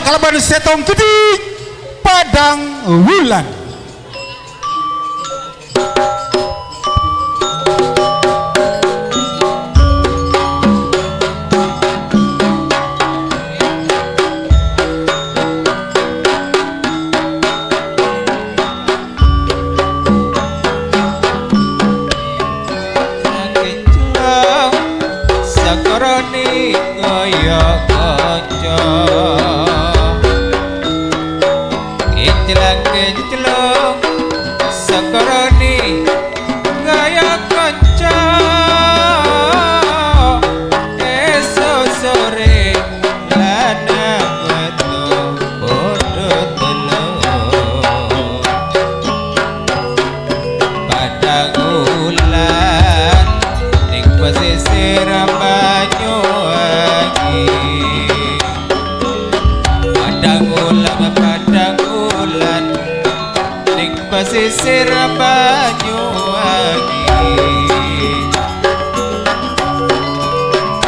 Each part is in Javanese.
kalaban setong gede padang wulan. Pesisir Banyuwangi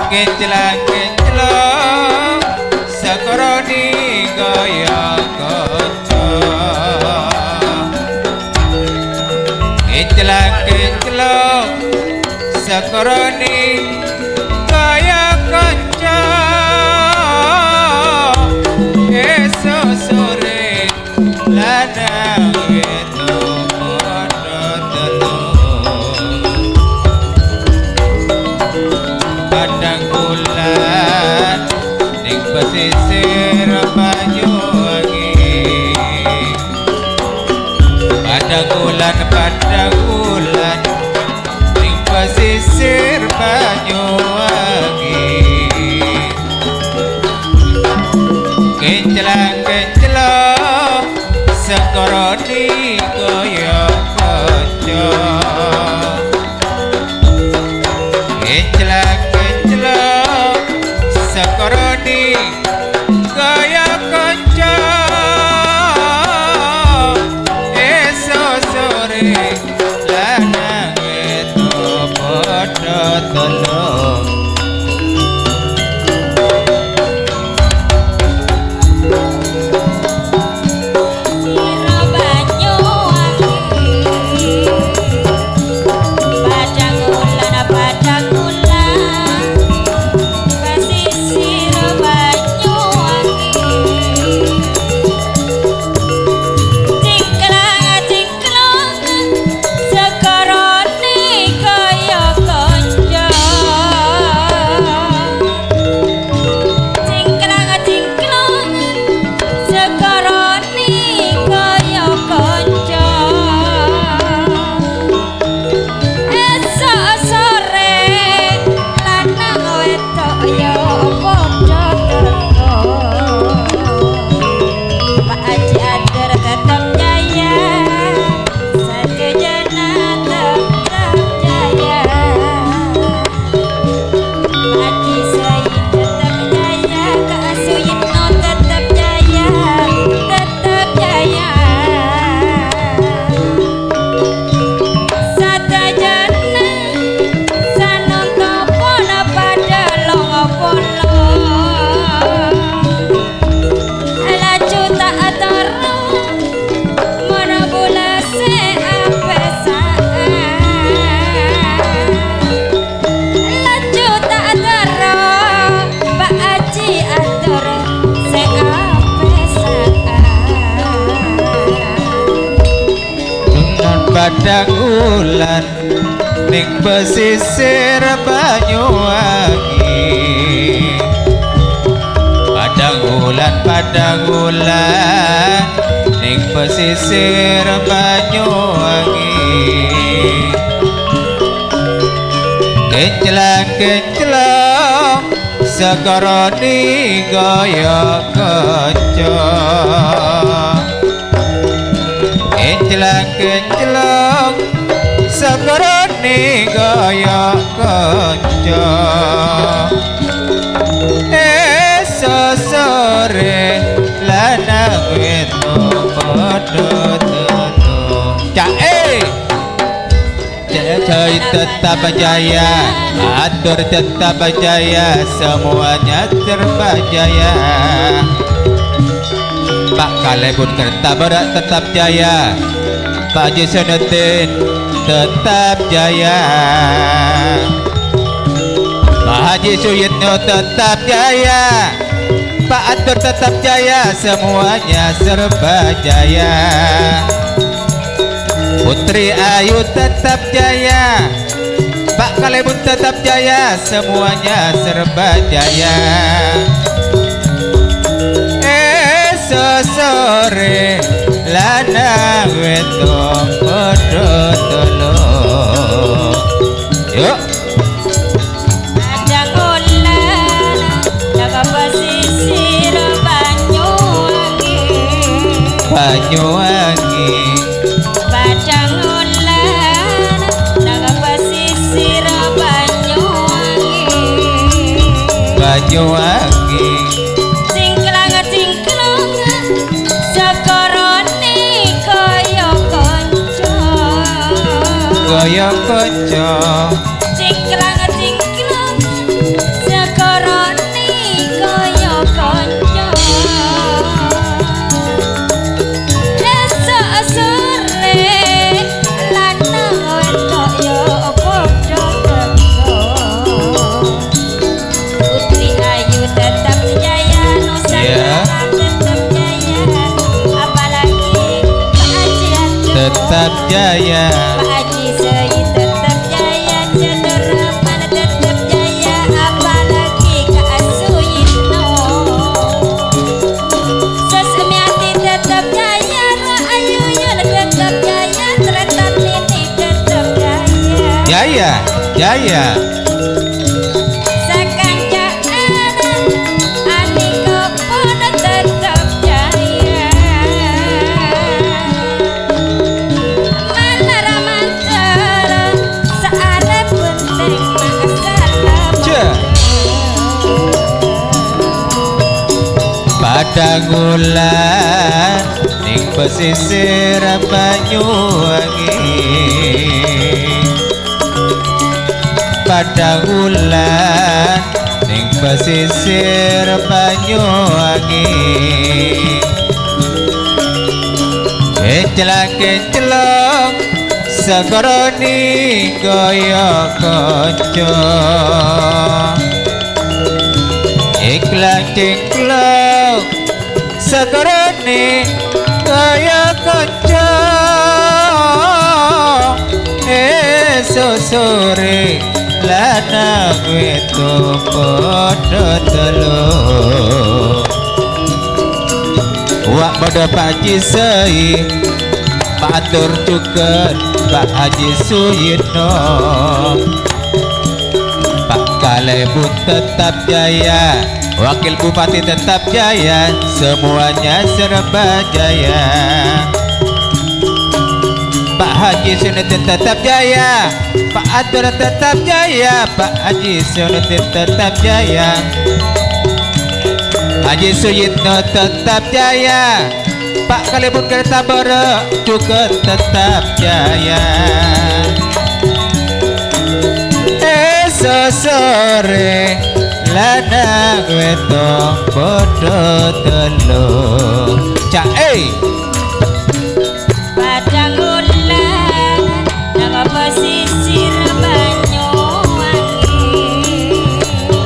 Kenclang-kenclang sakoroni gaya kanca Kenclang-kenclang sakoroni gaya kanca esok sore ladang pesisir Banyuwangi padang bulan ning pesisir Banyuwangi kenclang-kenclang sakoroni kaya kanca kenclang-kenclang sakoroni gaya kanca esok sore lanang wedok padha telu padang bulan ning pesisir Banyuwangi padang bulan ning pesisir Banyuwangi kenclang-kenclang sakoroni gaya kanca kenclang-kenclang sakoroni gaya kanca esok sore lanang wedok padha telu Jaya tetap jaya, atur tetap jaya, semuanya terbajaya. Pak Kalebun Kerta Barat tetap jaya, Pak Haji Sonuddin tetap jaya, Pak Haji Suyitno tetap jaya, Pak Atur tetap jaya, semuanya serba jaya. Putri Ayu tetap jaya, Pak Kalebun tetap jaya, semuanya serba jaya. Sore lanang wedok padha telu. Yuk. Padang ulan jaga pesisir Banyuwangi. Banyuwangi. Padang ulan jaga pesisir Banyuwangi. Banyuwangi. Goyang konco cingklang cingklang sekorone kaya konco. Esok sore lanang wedok yo padha teko. Putri Ayu tetap jaya, Nusantara tetap jaya, apalagi Pak Haji tetap jaya. Jaya, jaya. Sekancaan Aniko pun tetap jaya. Manara-manara seada penting masalah. Padang ulan ning pesisir Banyuwangi. Padang ulan ning pesisir Banyuwangi. Kencelak-kencelok sekoroni goyo konco. Iklang-iklok sekoroni goyo konco. Esok sore lanang wedok padha telu. Wak padha Pak Haji Sei, Pak Atur juga Pak Haji Suyitno. Pak Kalebun tetap jaya, Wakil Bupati tetap jaya, semuanya serba jaya. Pak Haji Sonuddin tetap jaya, Pak Atur tetap jaya, Pak Haji Sonuddin tetap jaya, Haji Suyitno tetap jaya, Pak Kalebun Kerta Barat juga tetap jaya. Esok sore lanang wedok padha telu. Cak Padang ulan jaga pesisir Banyuwangi.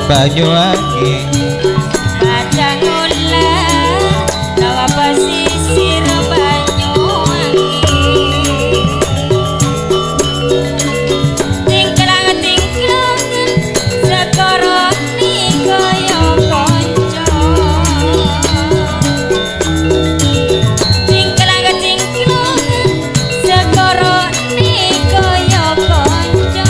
Banyuwangi. Padang ulan jaga pesisir Banyuwangi. Cingklang-cingklang sekoroni kaya konco. Cingklang-cingklang sekoroni kaya konco.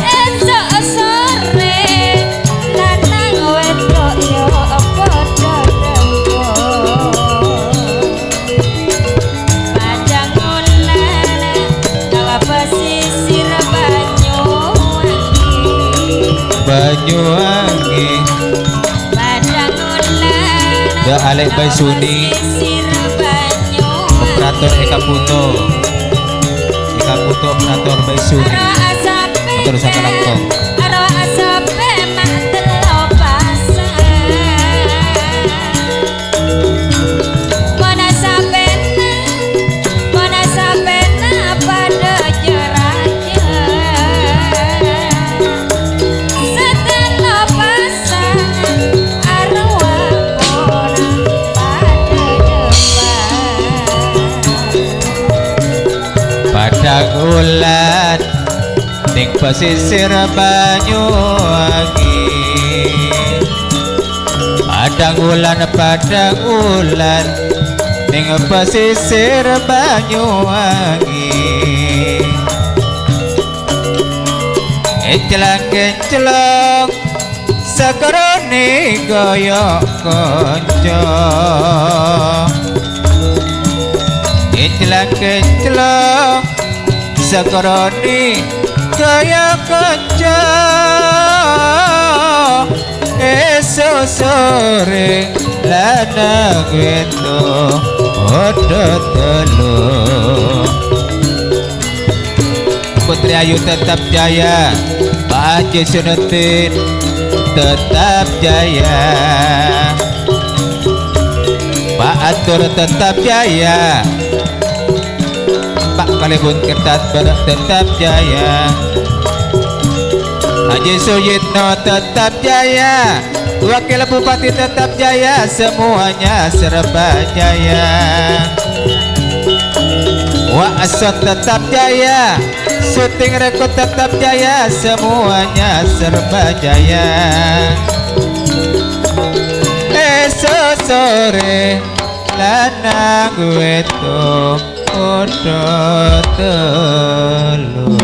Esok sore lanang wedok yo padha teko. Padang ulan jaga pesisir Banyuwangi. Banyuwangi. Padang ulan Da Alek Baisuni, pesisir Banyuwangi. Operator Eka Puto. Eka Puto operator Baisuni. Aro asape Terus akan langsung. aro asape mak telo pasang. wulan ning pesisir Banyuwangi. Padang wulan ning pesisir Banyuwangi. Encelak-encelok sakarone gaya kanca. Encelak-encelok sakarone gaya kanca. Esok sore lanang wedok padha telu. Putri Ayu tetap jaya, Pak Haji Sunutin tetap jaya, Pak Atur tetap jaya, Pak Kalibun Kertat tetap jaya, Haji Suyitno tetap jaya, Wakil Bupati tetap jaya, semuanya serba jaya. Wa'asot tetap jaya, syuting rekod tetap jaya, semuanya serba jaya. Esok sore lanang wedok padha telu.